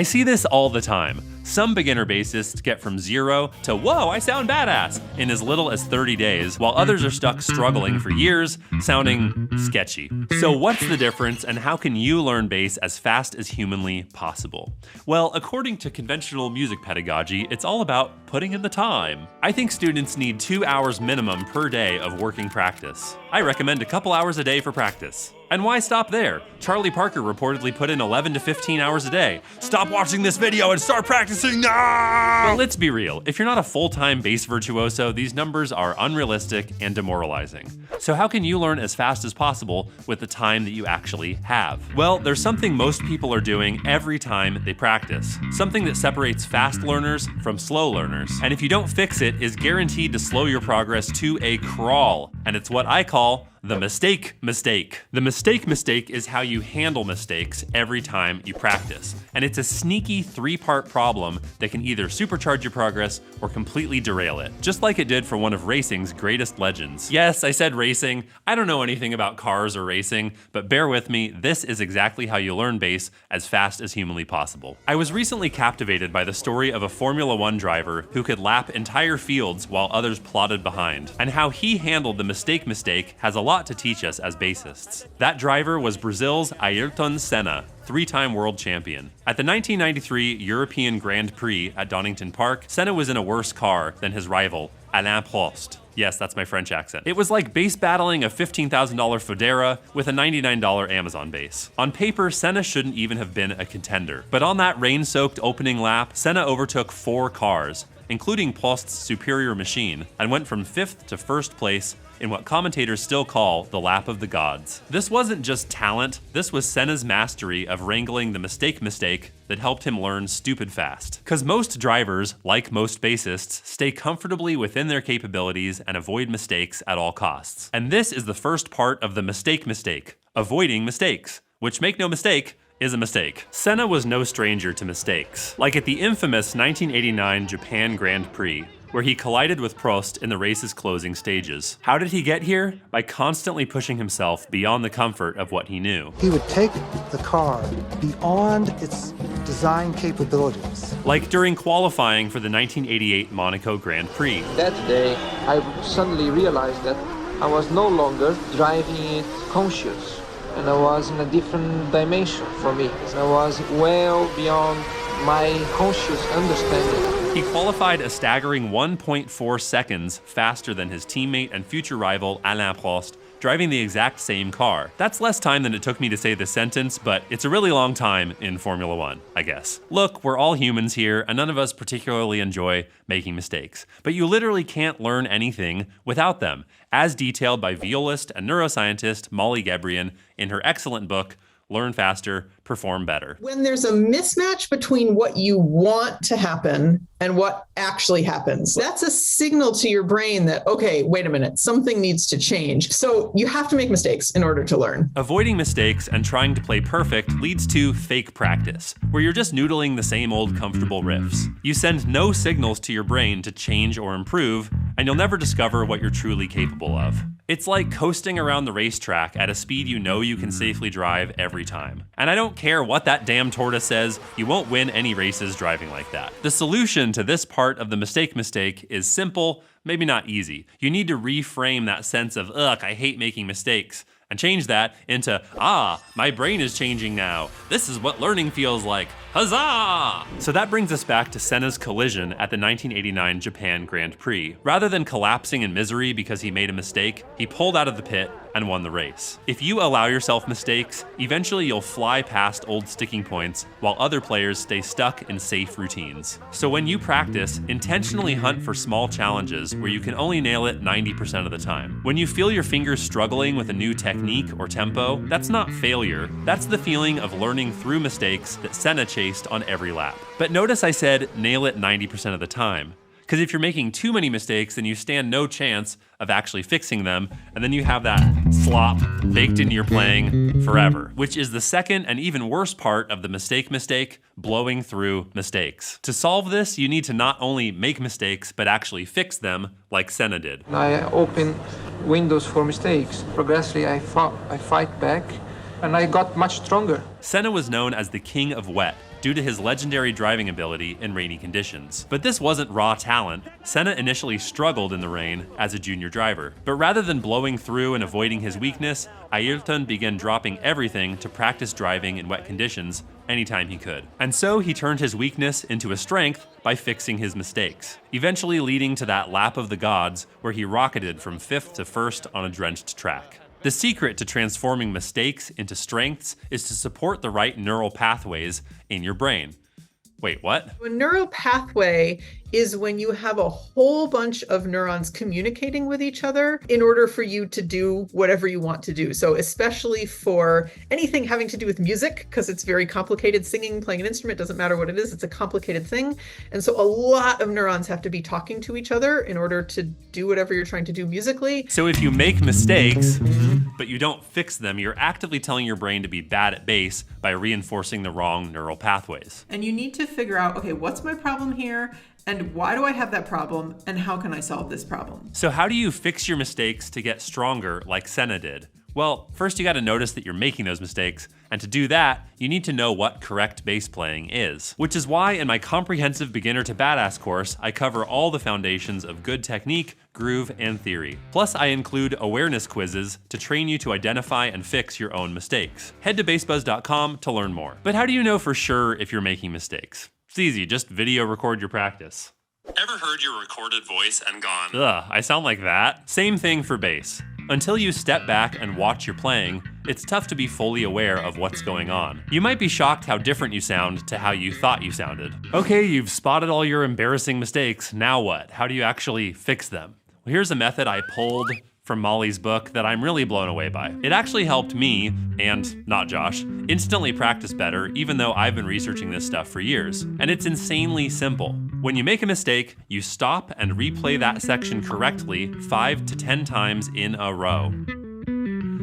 I see this all the time. Some beginner bassists get from 0 to whoa, I sound badass in as little as 30 days, while others are stuck struggling for years, sounding sketchy. So what's the difference, and how can you learn bass as fast as humanly possible? Well, according to conventional music pedagogy, it's all about putting in the time. I think students need 2 hours minimum per day of working practice. I recommend a couple hours a day for practice. And why stop there? Charlie Parker reportedly put in 11 to 15 hours a day. Stop watching this video and start practicing now! But let's be real, if you're not a full-time bass virtuoso, these numbers are unrealistic and demoralizing. So how can you learn as fast as possible with the time that you actually have? Well, there's something most people are doing every time they practice. Something that separates fast learners from slow learners. And if you don't fix it, is guaranteed to slow your progress to a crawl. And it's what I call the mistake mistake. The mistake mistake is how you handle mistakes every time you practice. And it's a sneaky 3-part problem that can either supercharge your progress or completely derail it, just like it did for one of racing's greatest legends. Yes, I said racing. I don't know anything about cars or racing, but bear with me, this is exactly how you learn bass as fast as humanly possible. I was recently captivated by the story of a Formula 1 driver who could lap entire fields while others plodded behind, and how he handled the mistake mistake has a lot to teach us as bassists. That driver was Brazil's Ayrton Senna, 3-time world champion. At the 1993 European Grand Prix at Donington Park, Senna was in a worse car than his rival, Alain Prost. Yes, that's my French accent. It was like bass battling a $15,000 Fodera with a $99 Amazon bass. On paper, Senna shouldn't even have been a contender. But on that rain-soaked opening lap, Senna overtook 4 cars, including Prost's superior machine, and went from 5th to 1st place in what commentators still call the lap of the gods. This wasn't just talent, this was Senna's mastery of wrangling the mistake mistake that helped him learn stupid fast. Cause most drivers, like most bassists, stay comfortably within their capabilities and avoid mistakes at all costs. And this is the first part of the mistake mistake, avoiding mistakes, which, make no mistake, is a mistake. Senna was no stranger to mistakes. Like at the infamous 1989 Japan Grand Prix, where he collided with Prost in the race's closing stages. How did he get here? By constantly pushing himself beyond the comfort of what he knew. He would take the car beyond its design capabilities. Like during qualifying for the 1988 Monaco Grand Prix. That day, I suddenly realized that I was no longer driving it conscious, and I was in a different dimension for me. I was well beyond my conscious understanding. He qualified a staggering 1.4 seconds faster than his teammate and future rival Alain Prost, driving the exact same car. That's less time than it took me to say this sentence, but it's a really long time in Formula 1, I guess. Look, we're all humans here, and none of us particularly enjoy making mistakes. But you literally can't learn anything without them, as detailed by violist and neuroscientist Molly Gebrian in her excellent book, Learn Faster, Perform Better. When there's a mismatch between what you want to happen and what actually happens, that's a signal to your brain that, okay, wait a minute, something needs to change. So you have to make mistakes in order to learn. Avoiding mistakes and trying to play perfect leads to fake practice, where you're just noodling the same old comfortable riffs. You send no signals to your brain to change or improve, and you'll never discover what you're truly capable of. It's like coasting around the racetrack at a speed you know you can safely drive every time. And I don't care what that damn tortoise says, you won't win any races driving like that. The solution to this part of the mistake mistake is simple, maybe not easy. You need to reframe that sense of, ugh, I hate making mistakes, and change that into, ah, my brain is changing now. This is what learning feels like. Huzzah! So that brings us back to Senna's collision at the 1989 Japan Grand Prix. Rather than collapsing in misery because he made a mistake, he pulled out of the pit and won the race. If you allow yourself mistakes, eventually you'll fly past old sticking points while other players stay stuck in safe routines. So when you practice, intentionally hunt for small challenges where you can only nail it 90% of the time. When you feel your fingers struggling with a new technique or tempo, that's not failure, that's the feeling of learning through mistakes that Senna chased on every lap. But notice I said nail it 90% of the time. Because if you're making too many mistakes, then you stand no chance of actually fixing them, and then you have that slop baked into your playing forever, which is the second and even worse part of the mistake mistake, blowing through mistakes. To solve this, you need to not only make mistakes, but actually fix them like Senna did. I open windows for mistakes. Progressively, I fight back, and I got much stronger. Senna was known as the King of Wet due to his legendary driving ability in rainy conditions. But this wasn't raw talent. Senna initially struggled in the rain as a junior driver. But rather than blowing through and avoiding his weakness, Ayrton began dropping everything to practice driving in wet conditions anytime he could. And so he turned his weakness into a strength by fixing his mistakes, eventually leading to that lap of the gods where he rocketed from 5th to 1st on a drenched track. The secret to transforming mistakes into strengths is to support the right neural pathways in your brain. Wait, what? A neural pathway is when you have a whole bunch of neurons communicating with each other in order for you to do whatever you want to do. So especially for anything having to do with music, because it's very complicated. Singing, playing an instrument, doesn't matter what it is, it's a complicated thing. And so a lot of neurons have to be talking to each other in order to do whatever you're trying to do musically. So if you make mistakes, but you don't fix them, you're actively telling your brain to be bad at bass by reinforcing the wrong neural pathways. And you need to figure out, okay, what's my problem here? And why do I have that problem? And how can I solve this problem? So how do you fix your mistakes to get stronger like Senna did? Well, first you gotta notice that you're making those mistakes, and to do that, you need to know what correct bass playing is. Which is why in my comprehensive Beginner to Badass course, I cover all the foundations of good technique, groove, and theory. Plus I include awareness quizzes to train you to identify and fix your own mistakes. Head to BassBuzz.com to learn more. But how do you know for sure if you're making mistakes? It's easy, just video record your practice. Ever heard your recorded voice and gone, ugh, I sound like that? Same thing for bass. Until you step back and watch your playing, it's tough to be fully aware of what's going on. You might be shocked how different you sound to how you thought you sounded. Okay, you've spotted all your embarrassing mistakes, now what? How do you actually fix them? Well, here's a method I pulled from Molly's book that I'm really blown away by. It actually helped me, and not Josh, instantly practice better even though I've been researching this stuff for years. And it's insanely simple. When you make a mistake, you stop and replay that section correctly 5 to 10 times in a row.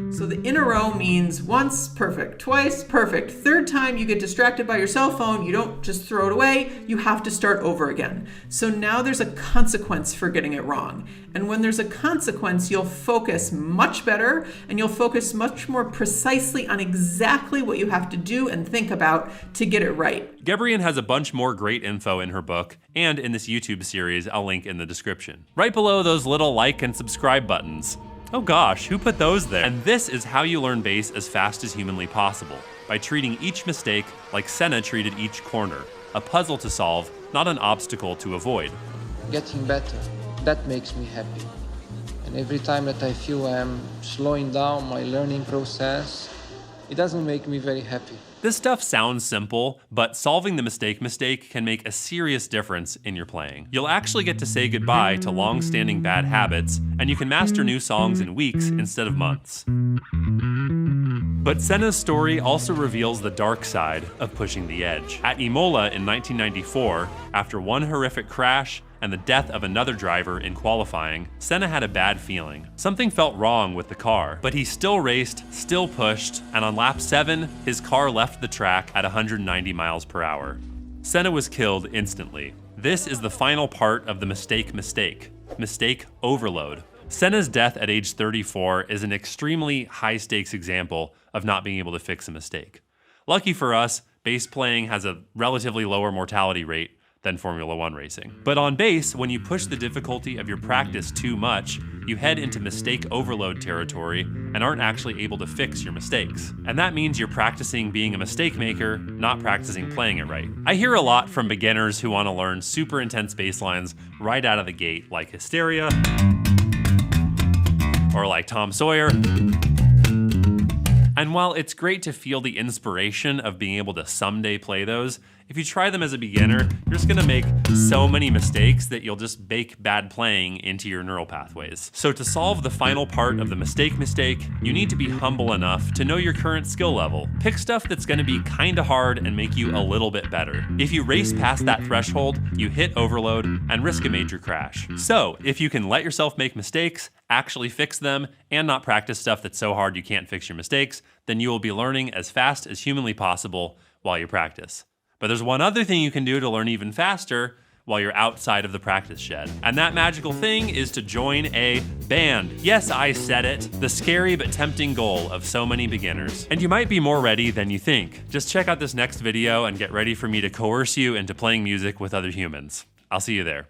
So the in a row means once, perfect, twice, perfect. Third time you get distracted by your cell phone, you don't just throw it away, you have to start over again. So now there's a consequence for getting it wrong. And when there's a consequence, you'll focus much better and you'll focus much more precisely on exactly what you have to do and think about to get it right. Gebrian has a bunch more great info in her book and in this YouTube series I'll link in the description. Right below those little like and subscribe buttons. Oh gosh, who put those there? And this is how you learn bass as fast as humanly possible, by treating each mistake like Senna treated each corner, a puzzle to solve, not an obstacle to avoid. Getting better, that makes me happy. And every time that I feel I'm slowing down my learning process, it doesn't make me very happy. This stuff sounds simple, but solving the mistake can make a serious difference in your playing. You'll actually get to say goodbye to long-standing bad habits, and you can master new songs in weeks instead of months. But Senna's story also reveals the dark side of pushing the edge. At Imola in 1994, after one horrific crash and the death of another driver in qualifying, Senna had a bad feeling. Something felt wrong with the car, but he still raced, still pushed, and on lap 7, his car left the track at 190 miles per hour. Senna was killed instantly. This is the final part of the mistake overload. Senna's death at age 34 is an extremely high-stakes example of not being able to fix a mistake. Lucky for us, bass playing has a relatively lower mortality rate than Formula One racing. But on bass, when you push the difficulty of your practice too much, you head into mistake overload territory and aren't actually able to fix your mistakes. And that means you're practicing being a mistake maker, not practicing playing it right. I hear a lot from beginners who want to learn super intense bass lines right out of the gate, like Hysteria, or like Tom Sawyer. And while it's great to feel the inspiration of being able to someday play those, if you try them as a beginner, you're just gonna make so many mistakes that you'll just bake bad playing into your neural pathways. So to solve the final part of the mistake, you need to be humble enough to know your current skill level. Pick stuff that's gonna be kinda hard and make you a little bit better. If you race past that threshold, you hit overload and risk a major crash. So if you can let yourself make mistakes, actually fix them, and not practice stuff that's so hard you can't fix your mistakes, then you will be learning as fast as humanly possible while you practice. But there's one other thing you can do to learn even faster, while you're outside of the practice shed. And that magical thing is to join a band. Yes, I said it. The scary but tempting goal of so many beginners. And you might be more ready than you think. Just check out this next video and get ready for me to coerce you into playing music with other humans. I'll see you there.